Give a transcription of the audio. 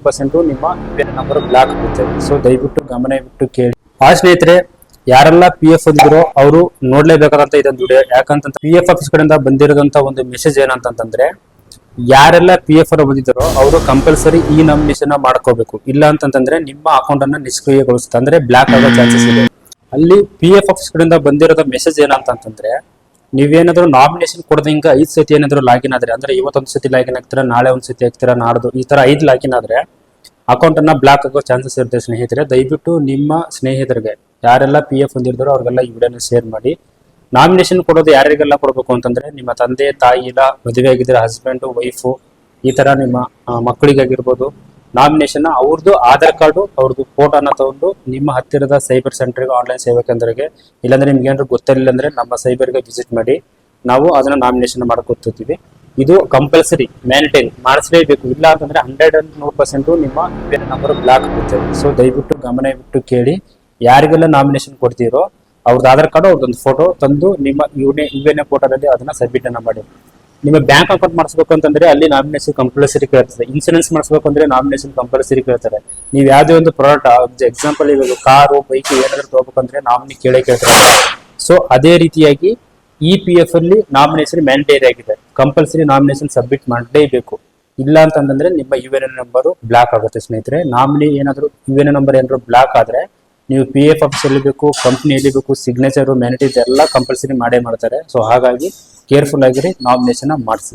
100% ನಿಮ್ಮ number block ಆಗುತ್ತೆ. So ದಯವಿಟ್ಟು ಗಮನ ಬಿಟ್ಟು ಕೇಳಿ. ಸ್ನೇಹಿತರೆ, ಯಾರೆಲ್ಲ ಪಿ ಎಫ್ ಹೊಂದಿರೋ ಅವರು ನೋಡ್ಲೇಬೇಕಾದಂತ ಇದೊಂದು ವಿಡಿಯೋ. ಯಾಕಂತ ಪಿ ಎಫ್ ಆಫೀಸ್ ಕಡೆಯಿಂದ ಬಂದಿರೋದಂತ ಒಂದು ಮೆಸೇಜ್ ಏನಂತಂದ್ರೆ, ಯಾರೆಲ್ಲ ಪಿ ಎಫ್ ಅನ್ನು ಬಂದಿದ್ದಾರೋ ಅವರು ಕಂಪಲ್ಸರಿ ಈ ನಾಮಿನೇಷನ್ ಮಾಡ್ಕೋಬೇಕು. ಇಲ್ಲ ಅಂತಂದ್ರೆ ನಿಮ್ಮ ಅಕೌಂಟ್ ಅನ್ನ ನಿಷ್ಕ್ರಿಯಗೊಳಿಸುತ್ತೆ, ಅಂದ್ರೆ ಬ್ಲಾಕ್ ಆಗೋ ಚಾನ್ಸಸ್ ಇದೆ. ಅಲ್ಲಿ ಪಿ ಎಫ್ ಆಫೀಸ್ ಕಡೆಯಿಂದ ಬಂದಿರೋ ಮೆಸೇಜ್ ಏನಂತಂದ್ರೆ, ನೀವೇನಾದ್ರೂ ನಾಮಿನೇಷನ್ ಕೊಡದಂಗ 5 ಸತಿ ಏನಾದ್ರು ಲಾಗಿನ್ ಆದ್ರೆ, ಅಂದ್ರೆ ಇವತ್ತೊಂದು ಸತಿ ಲಾಗಿನ್ ಆಗ್ತೀರಾ, ನಾಳೆ ಒಂದ್ ಸತಿ ಆಗ್ತೀರಾ, ನಾಡ್ದು ಈ ತರ 5 ಲಾಗಿನ್ ಆದ್ರೆ ಅಕೌಂಟ್ ಅನ್ನ ಬ್ಲಾಕ್ ಆಗೋ ಚಾನ್ಸಸ್ ಇರುತ್ತೆ. ಸ್ನೇಹಿತರೆ, ದಯವಿಟ್ಟು ನಿಮ್ಮ ಸ್ನೇಹಿತರಿಗೆ ಯಾರೆಲ್ಲ ಪಿ ಎಫ್ ಹೊಂದಿರ್ತಾರೋ ಅವ್ರಿಗೆಲ್ಲ ಈ ವಿಡಿಯೋನ ಶೇರ್ ಮಾಡಿ. ನಾಮಿನೇಷನ್ ಕೊಡೋದು ಯಾರಿಗೆಲ್ಲ ಕೊಡಬೇಕು ಅಂತಂದ್ರೆ, ನಿಮ್ಮ ತಂದೆ ತಾಯಿ ಇಲ್ಲ, ಮದುವೆ ಆಗಿದ್ರೆ ಹಸ್ಬೆಂಡ್ ವೈಫು, ಈ ತರ ನಿಮ್ಮ ಮಕ್ಕಳಿಗಾಗಿರ್ಬೋದು. ನಾಮಿನೇಷನ್ ಅವ್ರದ್ದು ಆಧಾರ್ ಕಾರ್ಡು, ಅವ್ರದ್ದು ಫೋಟೋನ ತಗೊಂಡು ನಿಮ್ಮ ಹತ್ತಿರದ ಸೈಬರ್ ಸೆಂಟರ್ಗೆ, ಆನ್ಲೈನ್ ಸೇವಾ ಕೇಂದ್ರಕ್ಕೆ, ಇಲ್ಲಾಂದ್ರೆ ನಿಮ್ಗೆ ಏನಾದ್ರು ಗೊತ್ತಿಲ್ಲ ಅಂದ್ರೆ ನಮ್ಮ ಸೈಬರ್ಗೆ ವಿಸಿಟ್ ಮಾಡಿ, ನಾವು ಅದನ್ನ ನಾಮಿನೇಷನ್ ಮಾಡ್ಕೊತೀವಿ. ಇದು ಕಂಪಲ್ಸರಿ ಮ್ಯಾಂಡೇಟರಿ ಮಾಡಿಸಲೇಬೇಕು. ಇಲ್ಲ ಅಂತಂದ್ರೆ 100% ನಿಮ್ಮ ನಂಬರ್ ಬ್ಲಾಕ್ ಆಗುತ್ತೆ. ಸೊ ದಯವಿಟ್ಟು ಗಮನ ಬಿಟ್ಟು ಕೇಳಿ. ಯಾರಿಗೆಲ್ಲ ನಾಮಿನೇಷನ್ ಕೊಡ್ತೀರೋ ಅವ್ರದ್ದು ಆಧಾರ್ ಕಾರ್ಡು, ಅವ್ರದ್ದೊಂದು ಫೋಟೋ ತಂದು ನಿಮ್ಮ ಯುಎನ್ಎ ಫೋಟೋದಲ್ಲಿ ಅದನ್ನ ಸಬ್ಮಿಟ್ ಅನ್ನ ಮಾಡಿ. ನಿಮ್ಮ ಬ್ಯಾಂಕ್ ಅಕೌಂಟ್ ಮಾಡಿಸ್ಬೇಕು ಅಂತಂದ್ರೆ ಅಲ್ಲಿ ನಾಮಿನೇಷನ್ ಕಂಪಲ್ಸರಿ ಕೇಳ್ತದೆ. ಇನ್ಸೂರೆನ್ಸ್ ಮಾಡಿಸ್ಬೇಕು ಅಂದ್ರೆ ನಾಮಿನೇಷನ್ ಕಂಪಲ್ಸರಿ ಕೇಳ್ತಾರೆ. ನೀವು ಯಾವುದೇ ಒಂದು ಪ್ರಾಡಕ್ಟ್, ಎಕ್ಸಾಂಪಲ್ ಇವಾಗ ಕಾರು ಬೈಕ್ ಏನಾದ್ರು ತಗೋಬೇಕಂದ್ರೆ ನಾಮಿನಿ ಕೇಳ್ತಾರೆ. ಸೊ ಅದೇ ರೀತಿಯಾಗಿ ಇ ಪಿ ಎಫ್ ಅಲ್ಲಿ ನಾಮಿನೇಷನ್ ಮ್ಯಾಂಡೇಟರಿ ಆಗಿದೆ. ಕಂಪಲ್ಸರಿ ನಾಮಿನೇಷನ್ ಸಬ್ಮಿಟ್ ಮಾಡಲೇಬೇಕು. ಇಲ್ಲ ಅಂತಂದ್ರೆ ನಿಮ್ಮ ಯುಎನ್ಎ ನಂಬರ್ ಬ್ಲಾಕ್ ಆಗುತ್ತೆ. ಸ್ನೇಹಿತರೆ, ನಾಮಿನಿ ಏನಾದ್ರು ಯುಎನ್ಎ ನಂಬರ್ ಏನಾದ್ರು ಬ್ಲಾಕ್ ಆದ್ರೆ ನೀವು ಪಿ ಎಫ್ ಆಫೀಸ್ ಎಲ್ಲಿಬೇಕು, ಕಂಪ್ನಿ ಎಲ್ಲಿಬೇಕು, ಸಿಗ್ನೇಚರ್ ಮ್ಯಾನಿಟೇಜ್ ಎಲ್ಲ ಕಂಪಲ್ಸರಿ ಮಾಡೇ ಮಾಡ್ತಾರೆ. ಸೊ ಹಾಗಾಗಿ ಕೇರ್ಫುಲ್ ಆಗಿರಿ, ನಾಮಿನೇಷನ್ ಮಾಡಿಸಿ.